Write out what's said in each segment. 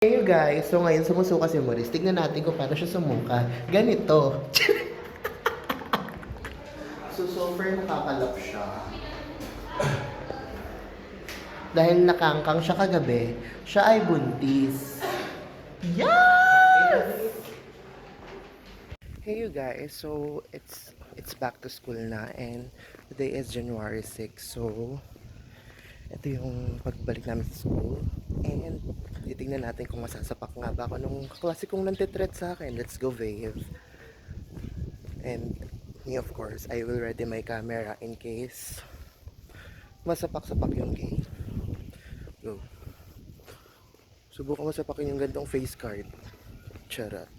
Hey you guys, so ngayon sumusuka si Maurice. Tignan natin kung paano siya sumuka. Ganito. So super nakakalap siya. Dahil nakangkang siya kagabi, siya ay buntis. Yes! Hey you guys, so it's back to school na and today is January 6. So ito yung pagbalik namin sa school and titingnan natin kung masasapak nga ba ako nung kaklase kong nantitreat sa akin. Let's go, Vave. And me, of course, I will ready my camera in case masapak-sapak yung gay. Go. Subukan masapakin yung gantong face card. Charot.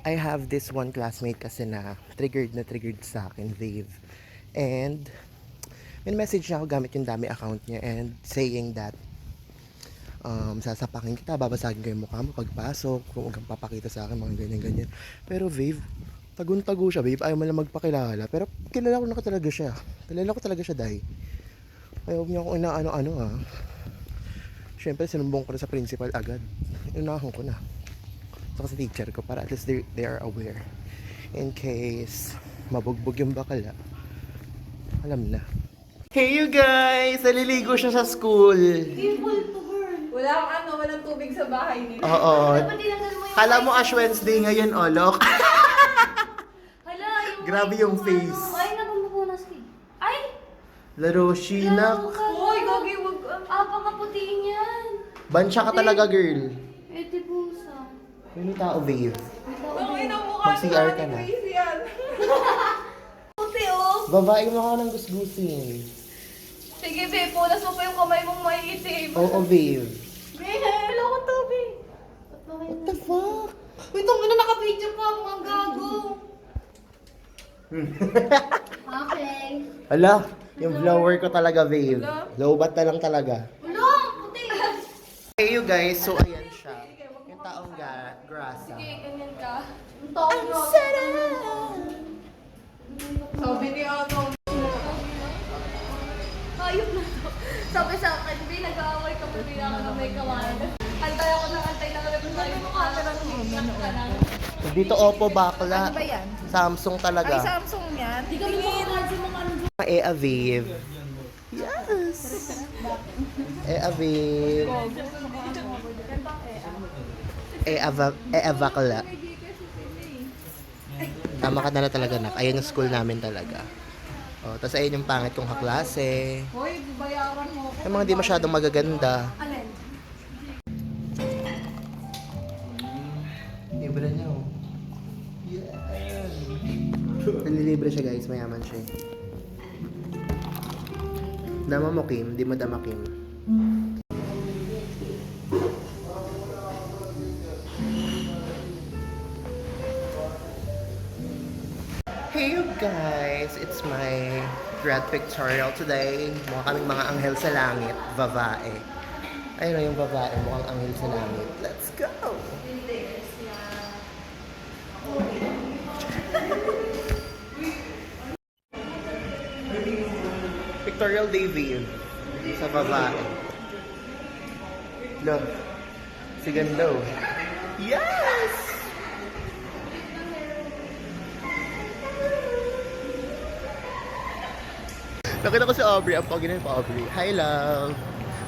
I have this one classmate kasi na triggered sa akin, Vave. And may message niya ako gamit yung dami account niya and saying that sasapakin kita, babasagin ko yung mukha mo pagpasok, kung huwag kang papakita sa akin, mga ganyan-ganyan. Pero Vave, tagun-tago siya, Vave, ayaw mo lang magpakilala. Pero kilala ko na talaga siya. Kilala ko talaga siya, Day. Ayaw niya akong inaano-ano ha. Siyempre, sinumbong ko na sa principal agad. Inahon ko na. So, sa teacher ko, para at least they are aware. In case mabugbog yung bakala, alam na. Hey you guys! Naliligo siya sa school. Walang tubig sa bahay nila. Oo. Kala mo Ash Wednesday ngayon, Olok. Hala, Grabe yung face. Ay, napamupunas ka. Ay! Laroshi na. Hoy, gagi, wag. Pakaputiin yan. Bansya ka talaga, girl. Ete pusa. Yun yung tao, Vave. Ang ina mukha Mag-CR ka na. yan. Puti oh. Babae mo ka ng gusgusin. Sige, babe, punas mo pa yung kamay mong maiitim. Oo, Vave. Babe, wala akong tubig. What the fuck? Wait, ang ina naka-video pa, mga gago. Okay. Hala, yung blower ko talaga, Vave. Lowbat na lang talaga. Ulo! Puti! Hey you guys, so ayan siya. Yung taong grasa. Sige, ganyan ka. Ang sarap! Sabi ni ano. Ayok na to. Sabi sa akin, babe, nag-aaway ka pa rin ako na may kawain. Antay ako ng antay na kami kung tayo mukha na lang ka lang. Dito Oppo bakla. Ano ba yan? Samsung talaga. Ay, Samsung yan. Di kami makakansin mga ano. Aviv. Yes. Aviv. Bakla. Tama ka na talaga, nak. Ayan yung school namin talaga. Oh, tapos ayun yung pangit kong kaklase. Hoy, bayaran mo ako. Yung mga di masyadong magaganda. Alin? Libre niya, oh. Yeah. Nalilibre siya, guys. Mayaman siya. Dama mo, Kim. Di mo dama, Kim. Hey you guys! It's my grad pictorial today. Mukha kaming mga anghel sa langit. Babae. Ayun na yung babae. Mukhang anghel sa langit. Let's go! Pictorial day view sa babae. Look. Si Gando. Yes! Nakita ko si Aubrey. Ang pogi na yung Aubrey. Hi, love.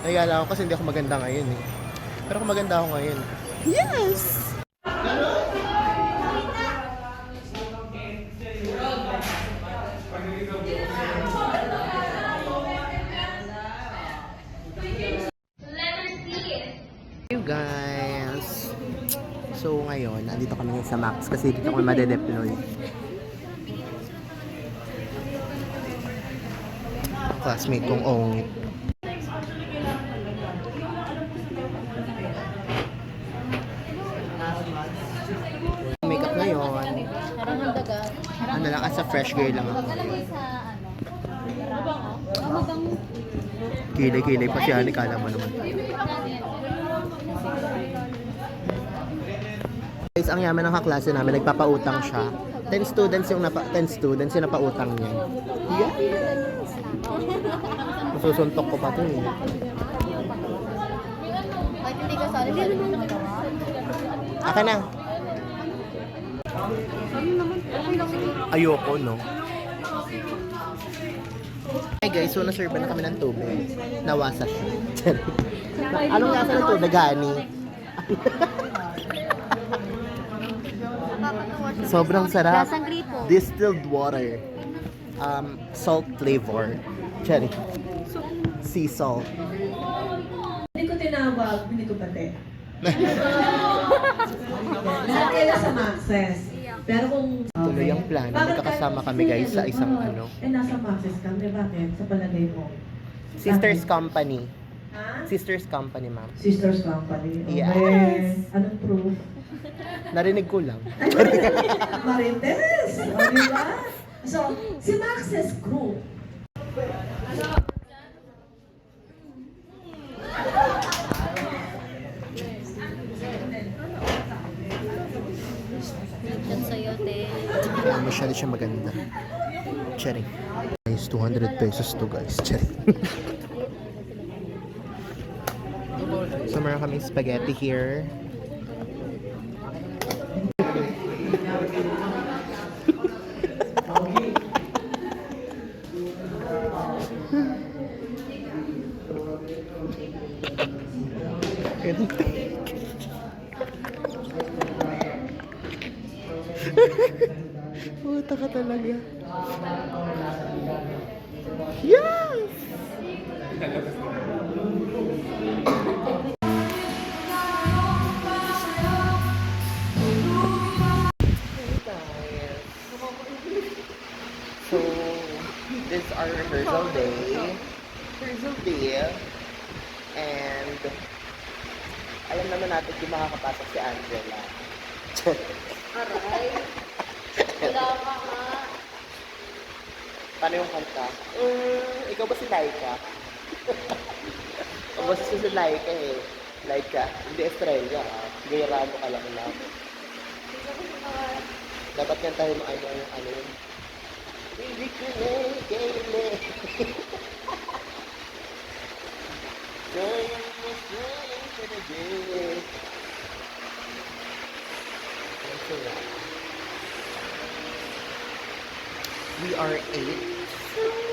Nagala ako kasi hindi ako maganda ngayon eh. Pero kung maganda ako ngayon. Yes! Hey guys! So ngayon, andito kami sa Max kasi dito kami madedeploy. Classmate kong ongit. Makeup ngayon. Parang ang daga. Ano lang, as a fresh girl lang ako. Nakalagay sa ano. Kilay-kilay pa siya, kala mo naman. Guys, ang yaman ng kaklase namin, nagpapautang siya. 10 students yung napautang niya. Yes! Masusuntok ko pa to eh. Kahit hindi ka sali, pwede mo nakagawa. Akin na. Ayoko, no? Hey guys, so naserve na kami ng tubig. Nawasa siya. Anong lasa ng tubig, honey? Sobrang sarap. Lasang gripo. Distilled water. Salt flavor. Cherry. Sea salt. Hindi ko tinawag, hindi ko pati. Lahat kayo sa Maxes. Pero kung... Tuloy ang plano. Magkakasama kami guys sa isang ano. nasa Maxes kami, bakit? Sa palagay mo? Sisters Company. Ha? Sisters Company, ma'am. Sisters Company. Okay. Yes. Anong proof? Narinig ko lang. Marites! O, diba? So, si Maxes Group. Yan sa'yo, te. Masyado siya maganda. Cherry. Guys, 200 pesos to guys. Cherry. So meron kaming spaghetti here. Puta ka talaga. Yes! So, this is our rehearsal day. Rehearsal day. And, alam naman natin kung makakapasok si Angela. Aray. Wala ka nga. Paano yung kanta? Ikaw ba si Laika? O ba si Laika eh? Laika, hindi Estrella ah. Gayramo ka lang lang. Dapat kantahin mo ano yun. Hindi ko na kaile. Sayang mo, sayang ka na din. Ito na. We are 8.